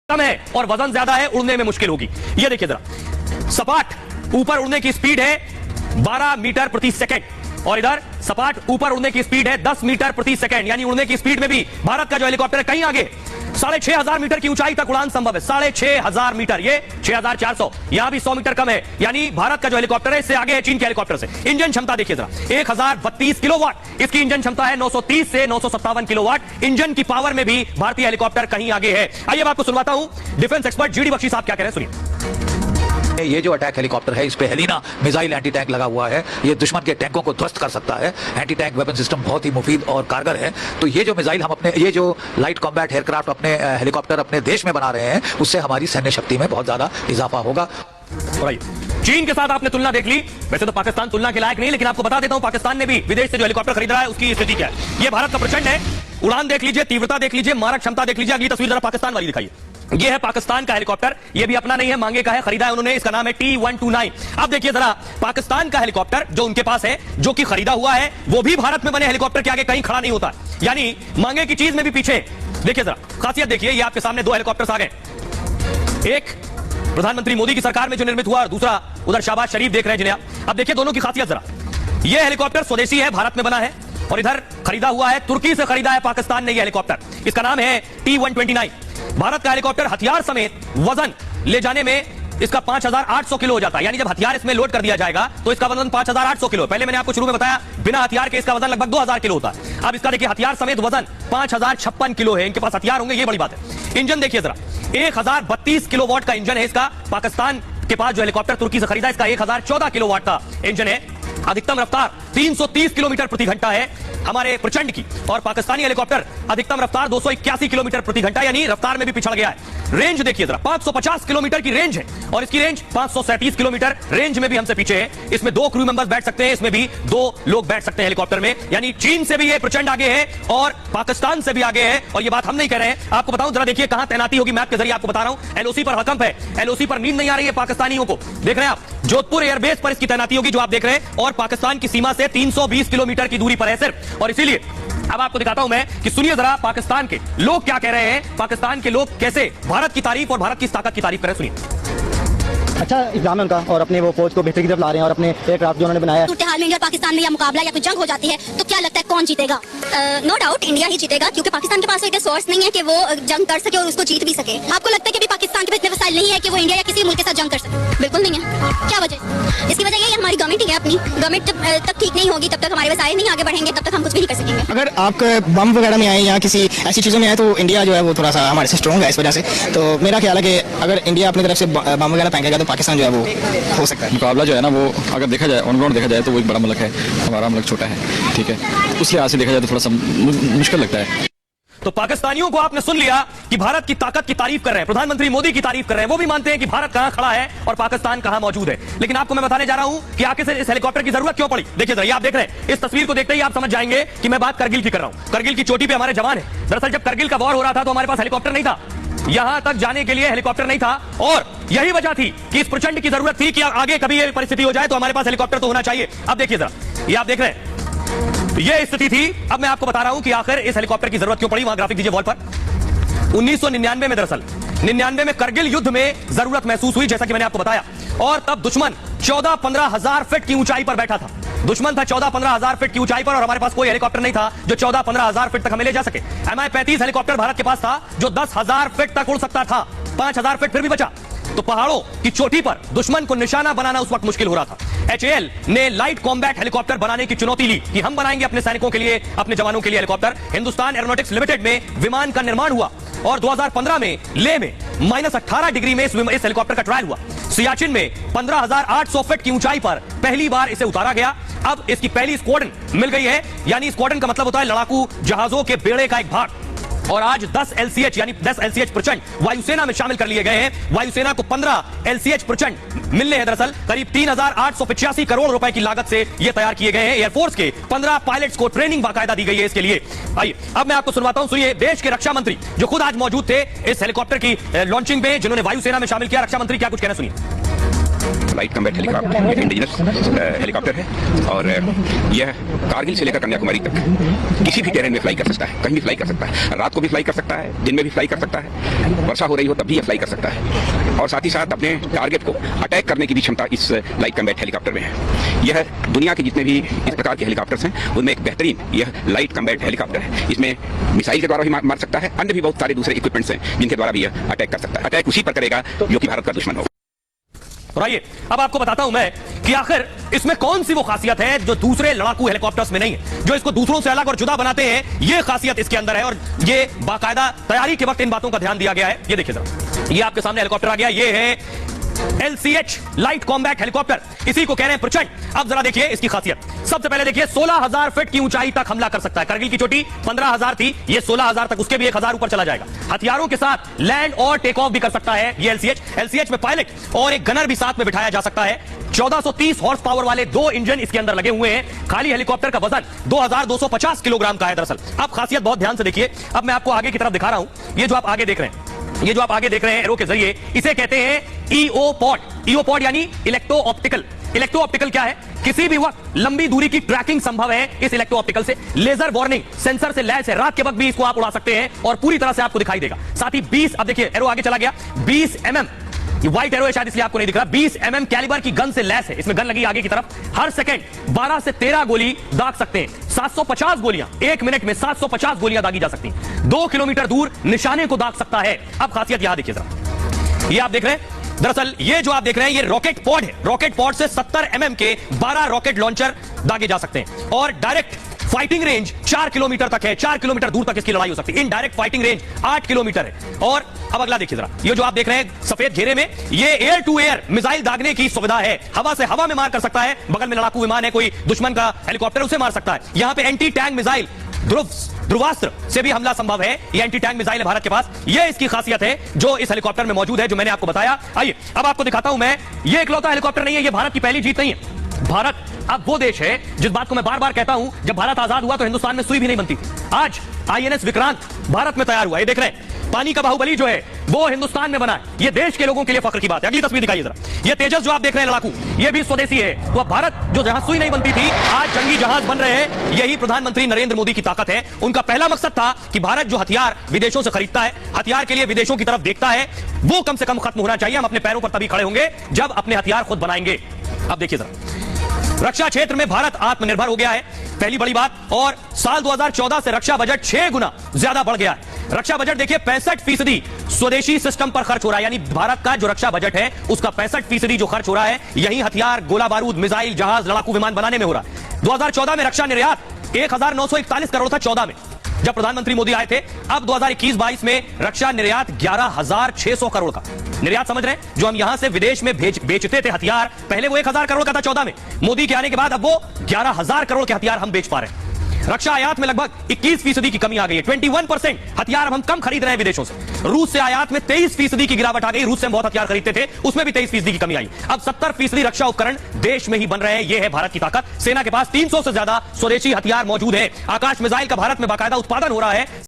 कम है और वजन ज्यादा है, उड़ने में मुश्किल होगी। ये देखिए जरा, सपाट ऊपर उड़ने की स्पीड है 12 मीटर प्रति सेकंड और इधर सपाट ऊपर उड़ने की स्पीड है 10 मीटर प्रति सेकंड, यानी उड़ने की स्पीड में भी भारत का जो हेलीकॉप्टर है कहीं आगे। 6,500 मीटर की ऊंचाई तक उड़ान संभव है। 6,500 मीटर, ये 6,400, यहां भी 100 मीटर कम है, यानी भारत का जो हेलीकॉप्टर है इससे आगे है चीन के हेलीकॉप्टर से। इंजन क्षमता देखिए जरा, 1032 किलोवाट इसकी इंजन क्षमता है, 930 से 957 किलोवाट इंजन की पावर में भी भारतीय हेलीकॉप्टर कहीं आगे है। आइए मैं आपको सुनवाता हूं डिफेंस एक्सपर्ट जीडी बख्शी साहब क्या कह रहे हैं, सुनिए। ये जो अटैक हेलीकॉप्टर है इस पे हेलिना मिसाइल एंटी टैंक लगा हुआ है, ये दुश्मन के टैंकों को ध्वस्त कर सकता है। एंटी टैंक वेपन सिस्टम बहुत ही मुफीद और कारगर है। तो ये जो मिसाइल हम अपने, ये जो लाइट कॉम्बैट एयरक्राफ्ट अपने हेलीकॉप्टर अपने देश में बना रहे हैं, उससे हमारी सैन्य शक्ति में बहुत ज्यादा इजाफा होगा। चीन के साथ आपने तुलना देख ली, वैसे तो पाकिस्तान तुलना के लायक नहीं, लेकिन आपको बता देता हूं पाकिस्तान ने भी विदेश से जो हेलीकॉप्टर खरीद रहा है उसकी स्थिति क्या है। ये भारत का प्रचंड है, उड़ान देख लीजिए, तीव्रता देख लीजिए, मारक क्षमता देख लीजिए। अगली तस्वीर जरा पाकिस्तान वाली दिखाइए। ये है पाकिस्तान का हेलीकॉप्टर, ये भी अपना नहीं है, मांगे का है, खरीदा है उन्होंने, इसका नाम है T-129। अब देखिए जरा पाकिस्तान का हेलीकॉप्टर जो उनके पास है, जो कि खरीदा हुआ है, वो भी भारत में बने हेलीकॉप्टर के आगे कहीं खड़ा नहीं होता, यानी मांगे की चीज में भी पीछे। देखिए जरा खासियत देखिए, ये आपके सामने दो हेलीकॉप्टर्स आ गए, एक प्रधानमंत्री मोदी की सरकार में जो निर्मित हुआ और दूसरा उधर शहबाज शरीफ देख रहे हैं जिन्हें आप। अब देखिए दोनों की खासियत जरा, यह हेलीकॉप्टर स्वदेशी है, भारत में बना है, और इधर खरीदा हुआ है, तुर्की से खरीदा है पाकिस्तान ने यह हेलीकॉप्टर, इसका नाम है T-129। भारत का हेलीकॉप्टर हथियार समेत वजन ले जाने में इसका 5,800 किलो हो जाता है, यानी जब हथियार इसमें लोड कर दिया जाएगा तो इसका वजन 5,800 किलो। पहले मैंने आपको शुरू में बताया बिना हथियार के इसका वजन लगभग 2,000 किलो होता है। अब इसका देखिए हथियार समेत वजन 5,056 किलो है, इनके पास हथियार होंगे, ये बड़ी बात है। इंजन देखिए जरा, 1032 किलोवाट का इंजन है इसका। पाकिस्तान के पास जो हेलीकॉप्टर तुर्की से खरीदा इसका 1014 किलोवाट का इंजन है। अधिकतम रफ्तार 330 किलोमीटर प्रति घंटा है हमारे प्रचंड की, और पाकिस्तानी हेलीकॉप्टर अधिकतम रफ्तार 281 किलोमीटर प्रति घंटा, यानी रफ्तार में भी पिछड़ गया है। रेंज देखिए जरा, 550 किलोमीटर की रेंज है और इसकी रेंज 537 किलोमीटर, रेंज में भी हमसे पीछे है। इसमें 2 क्रू मेंबर्स बैठ सकते हैं, इसमें भी 2 लोग बैठ सकते हैं हेलीकॉप्टर में, यानी चीन से भी ये प्रचंड आगे है और पाकिस्तान से भी आगे है। और ये बात हम नहीं कह रहे हैं, आपको बताऊं जरा देखिए कहां तैनाती होगी, मैप के जरिए आपको बता रहा हूं। एलओसी पर हकम है, एलओसी पर नींद नहीं आ रही है पाकिस्तानियों को, देख रहे हैं आप, जोधपुर एयरबेस पर इसकी तैनाती होगी जो आप देख रहे हैं, और पाकिस्तान की सीमा से 320 किलोमीटर की दूरी पर है सिर्फ। और इसीलिए अब आपको दिखाता हूं मैं कि सुनिए जरा पाकिस्तान के लोग क्या कह रहे हैं, पाकिस्तान के लोग कैसे भारत की तारीफ और भारत की ताकत की तारीफ करें, सुनिए। अच्छा इल्जाम है उनका, और अपने वो फौज को बेहतरी की तरफ ला रहे हैं, और अपने एयरक्राफ्ट जो उन्होंने बनाया है। हाल में इंडिया और पाकिस्तान में या मुकाबला या कोई जंग हो जाती है तो क्या लगता है कौन जीतेगा? नो डाउट इंडिया ही जीतेगा, क्योंकि पाकिस्तान के पास इतना सोर्स नहीं है कि वो जंग कर सके और उसको जीत भी सके। आपको लगता है कि अभी पाकिस्तान के पास इतने वसाइल नहीं है कि वो इंडिया या किसी मुल्क के साथ जंग कर सके? बिल्कुल नहीं है। क्या वजह? इसकी वजह ये हमारी गवर्नमेंट ही है, अपनी गवर्नमेंट जब तक ठीक नहीं होगी तब तक हमारे वसाइल नहीं आगे बढ़ेंगे, तब तक हम कुछ भी नहीं कर सकेंगे। अगर आप बम वगैरह में आए या किसी ऐसी चीज़ों में आए तो इंडिया जो है वो थोड़ा सा हमारे से स्ट्रॉन्ग है इस वजह से। तो मेरा ख्याल है कि अगर इंडिया अपनी तरफ से बम वगैरह फेंकेगा तो पाकिस्तान जो है वो हो सकता है। मुकाबला जो है ना वो अगर देखा जाए ऑन ग्राउंड देखा जाए तो वो एक बड़ा मुल्क है, हमारा मुल्क छोटा है, ठीक है, उस लिहाज से देखा जाए तो थोड़ा सा मुश्किल लगता है। तो पाकिस्तानियों को आपने सुन लिया कि भारत की ताकत की तारीफ कर रहे हैं, प्रधानमंत्री मोदी की तारीफ कर रहे हैं, वो भी मानते हैं कि भारत कहां खड़ा है और पाकिस्तान कहां मौजूद है। लेकिन आपको मैं बताने जा रहा हूं कि आखिर इस हेलीकॉप्टर की जरूरत क्यों पड़ी। देखिए जरा, आप देख रहे हैं, इस तस्वीर को देखते ही आप समझ जाएंगे कि मैं बात करगिल की कर रहा हूं। करगिल की चोटी पे हमारे जवान है। दरअसल जब करगिल का वॉर हो रहा था तो हमारे पास हेलीकॉप्टर नहीं था, यहां तक जाने के लिए हेलीकॉप्टर नहीं था, और यही वजह थी कि इस प्रचंड की जरूरत थी कि आगे कभी ये परिस्थिति हो जाए तो हमारे पास हेलीकॉप्टर तो होना चाहिए। अब देखिए जरा, ये आप देख रहे हैं, ये स्थिति थी। अब मैं आपको बता रहा हूं कि आखिर इस हेलीकॉप्टर की जरूरत क्यों पड़ी। वहां ग्राफिक दीजिए वॉल पर। 1999 में, दरअसल 99 में करगिल युद्ध में जरूरत महसूस हुई, जैसा कि मैंने आपको बताया, और तब दुश्मन 14-15 हजार फीट की ऊंचाई पर बैठा था। दुश्मन था 14-15 हजार फीट की ऊंचाई पर, और हमारे पास कोई हेलीकॉप्टर नहीं था जो 14-15 हजार फीट तक हमें ले जा सके। Mi-35 हेलीकॉप्टर भारत के पास था जो 10,000 फीट तक उड़ सकता था, 5,000 फीट फिर भी बचा। तो पहाड़ों की चोटी पर दुश्मन को निशाना बनाना उस वक्त मुश्किल हो रहा था। HAL ने लाइट कॉम्बैट हेलीकॉप्टर बनाने की चुनौती ली कि हम बनाएंगे अपने सैनिकों के लिए, अपने जवानों के लिए हेलीकॉप्टर। हिंदुस्तान एरोनॉटिक्स लिमिटेड में विमान का निर्माण हुआ, और 2015 में लेह में -18 डिग्री में इस हेलीकॉप्टर का ट्रायल हुआ। सियाचिन में 15,800 फीट की ऊंचाई पर पहली बार इसे उतारा गया। अब इसकी पहली स्क्वाड्रन मिल गई है, यानी स्क्वाड्रन का मतलब होता है लड़ाकू जहाजों के बेड़े का एक भाग। और आज 10 LCH यानी 10 LCH प्रचंड वायुसेना में शामिल कर लिए गए हैं। वायुसेना को 15 LCH प्रचंड मिलने हैं। दरअसल करीब 3,885 करोड़ रुपए की लागत से ये तैयार किए गए हैं। एयरफोर्स के 15 पायलट्स को ट्रेनिंग बाकायदा दी गई है इसके लिए। आइए अब मैं आपको सुनवाता हूं, सुनिए देश के रक्षा मंत्री जो खुद आज मौजूद थे इस हेलीकॉप्टर की लॉन्चिंग में, जिन्होंने वायुसेना में शामिल किया। रक्षा मंत्री क्या कुछ कहना, सुनिए। Light combat helicopter indigenous helicopter है और यह कारगिल से लेकर कन्याकुमारी तक किसी भी टेरेन में फ्लाई कर सकता है, कहीं भी फ्लाई कर सकता है, रात को भी फ्लाई कर सकता है, दिन में भी फ्लाई कर सकता है, वर्षा हो रही हो तब भी यह फ्लाई कर सकता है और साथ ही साथ अपने टारगेट को अटैक करने की भी क्षमता इस लाइट कॉम्बैट हेलीकॉप्टर में है। यह दुनिया के जितने भी इस प्रकार के हेलीकॉप्टर्स हैं उनमें एक बेहतरीन यह लाइट कॉम्बैट हेलीकॉप्टर है। इसमें मिसाइल के द्वारा भी मार सकता है, अन्य भी बहुत सारे दूसरे इक्विपमेंट्स हैं जिनके द्वारा भी यह अटैक कर सकता है। अटैक उसी पर करेगा जो कि भारत का दुश्मन हो। और आइए अब आपको बताता हूं मैं कि आखिर इसमें कौन सी वो खासियत है जो दूसरे लड़ाकू हेलीकॉप्टर्स में नहीं है, जो इसको दूसरों से अलग और जुदा बनाते हैं। ये खासियत इसके अंदर है और ये बाकायदा तैयारी के वक्त इन बातों का ध्यान दिया गया है। ये देखिए जरा, ये आपके सामने हेलीकॉप्टर आ गया, ये है LCH लाइट कॉम्बैट हेलीकॉप्टर, इसी को कह रहे हैं प्रचंड। अब जरा देखिए इसकी खासियत। सबसे पहले देखिए 16,000 फीट की ऊंचाई तक हमला कर सकता है। करगिल की चोटी 15,000 थी, ये 16,000 तक, उसके भी 1,000 ऊपर चला जाएगा। हथियारों के साथ लैंड और टेक ऑफ भी कर सकता है ये LCH में पायलट और एक गनर भी साथ में बिठाया जा सकता है। 1430 हॉर्स पावर वाले 2 इंजन इसके अंदर लगे हुए हैं। खाली हेलीकॉप्टर का वजन 2250 किलोग्राम का है दरअसल। अब खासियत बहुत ध्यान से देखिए। अब मैं आपको आगे की तरफ दिखा रहा हूं। ये जो आप आगे देख रहे हैं, ये जो आप आगे देख रहे हैं एरो के जरिए, इसे कहते हैं EO पॉड यानी इलेक्ट्रो ऑप्टिकल। इलेक्ट्रो ऑप्टिकल क्या है? किसी भी वक्त लंबी दूरी की ट्रैकिंग संभव है इस इलेक्ट्रो ऑप्टिकल से। लेजर वार्निंग सेंसर से लैस है, रात के वक्त भी इसको आप उड़ा सकते हैं और पूरी तरह से आपको दिखाई देगा। साथ ही 20, अब देखिए एरो आगे चला गया, 20 mm, ये व्हाइट एरो है शायद इसलिए आपको नहीं दिख रहा, 20 mm कैलिबर की गन से लैस है। इसमें गन लगी आगे की तरफ। हर सेकंड 12 से 13 गोली दाग सकते हैं। 750 गोलियां, 1 मिनट में 750 गोलियां दागी जा सकती हैं। 2 किलोमीटर दूर निशाने को दाग सकता है। अब खासियत यहां देखिए जरा, ये आप देख रहे हैं, दरअसल ये जो आप देख रहे हैं ये रॉकेट पॉड है। रॉकेट पॉड से 70 mm के 12 रॉकेट लॉन्चर दागे जा सकते हैं और डायरेक्ट फाइटिंग रेंज 4 किलोमीटर तक है। 4 किलोमीटर दूर तक इसकी लड़ाई हो सकती है। इनडायरेक्ट फाइटिंग रेंज 8 किलोमीटर है। और अब अगला देखिए जरा, ये जो आप देख रहे हैं सफेद घेरे में, ये एयर टू एयर मिसाइल दागने की सुविधा है। हवा से हवा में मार कर सकता है। बगल में लड़ाकू विमान है, कोई दुश्मन का हेलीकॉप्टर, उसे मार सकता है। यहां पे एंटी टैंक मिसाइल ध्रुवास्त्र से भी हमला संभव है। ये एंटी टैंक मिसाइल है भारत के पास। ये इसकी खासियत है जो इस हेलीकॉप्टर में मौजूद है, जो मैंने आपको बताया। आइए अब आपको दिखाता हूं मैं, ये इकलौता हेलीकॉप्टर नहीं है, ये भारत की पहली जीत नहीं है। भारत अब वो देश है जिस बात को मैं बार बार कहता हूं, जब भारत आजाद हुआ तो हिंदुस्तान में सुई भी नहीं बनती थी। आज INS विक्रांत भारत में तैयार हुआ। ये देख रहे हैं, पानी का बाहुबली जो है वो हिंदुस्तान में बना है। ये देश के लोगों के लिए फख्र की बात है। अगली तस्वीर दिखाइए जरा, ये तेजस जो आप देख रहे हैं लड़ाकू, ये भी स्वदेशी है। तो अब भारत जो जहां सुई नहीं बनती थी, आज जंगी जहाज बन रहे हैं। यही प्रधानमंत्री नरेंद्र मोदी की ताकत है। उनका पहला मकसद था कि भारत जो हथियार विदेशों से खरीदता है, हथियार के लिए विदेशों की तरफ देखता है, वो कम से कम खत्म होना चाहिए। हम अपने पैरों पर तभी खड़े होंगे जब अपने हथियार खुद बनाएंगे। अब देखिए जरा, रक्षा क्षेत्र में भारत आत्मनिर्भर हो गया है, पहली बड़ी बात। और साल 2014 से रक्षा बजट 6 गुना ज्यादा बढ़ गया है। रक्षा बजट देखिए 65% स्वदेशी सिस्टम पर खर्च हो रहा है। यानी भारत का जो रक्षा बजट है उसका 65% जो खर्च हो रहा है, यही हथियार, गोला बारूद, मिसाइल, जहाज, लड़ाकू विमान बनाने में हो रहा है। 2014 में रक्षा निर्यात 1941 करोड़ था, 14 में जब प्रधानमंत्री मोदी आए थे। अब 2021-22 में रक्षा निर्यात 11,600 करोड़ का निर्यात, समझ रहे हैं? जो हम यहां से विदेश में बेचते थे हथियार, पहले वो 1,000 करोड़ का था 14 में। मोदी के आने के बाद अब वो 11,000 करोड़ के हथियार हम बेच पा रहे हैं। रक्षा आयात में लगभग 21% की कमी आ गई है। 21% हथियार अब हम कम खरीद रहे हैं विदेशों से। रूस से आयात में 23% की गिरावट आ गई। रूस से हम बहुत हथियार खरीदते थे, उसमें भी 23% की कमी आई। अब 70% रक्षा उपकरण देश में ही बन रहे हैं। यह है भारत की ताकत। सेना के पास 300 से ज्यादा स्वदेशी हथियार मौजूद है। आकाश मिसाइल का भारत में बाकायदा उत्पादन हो रहा है।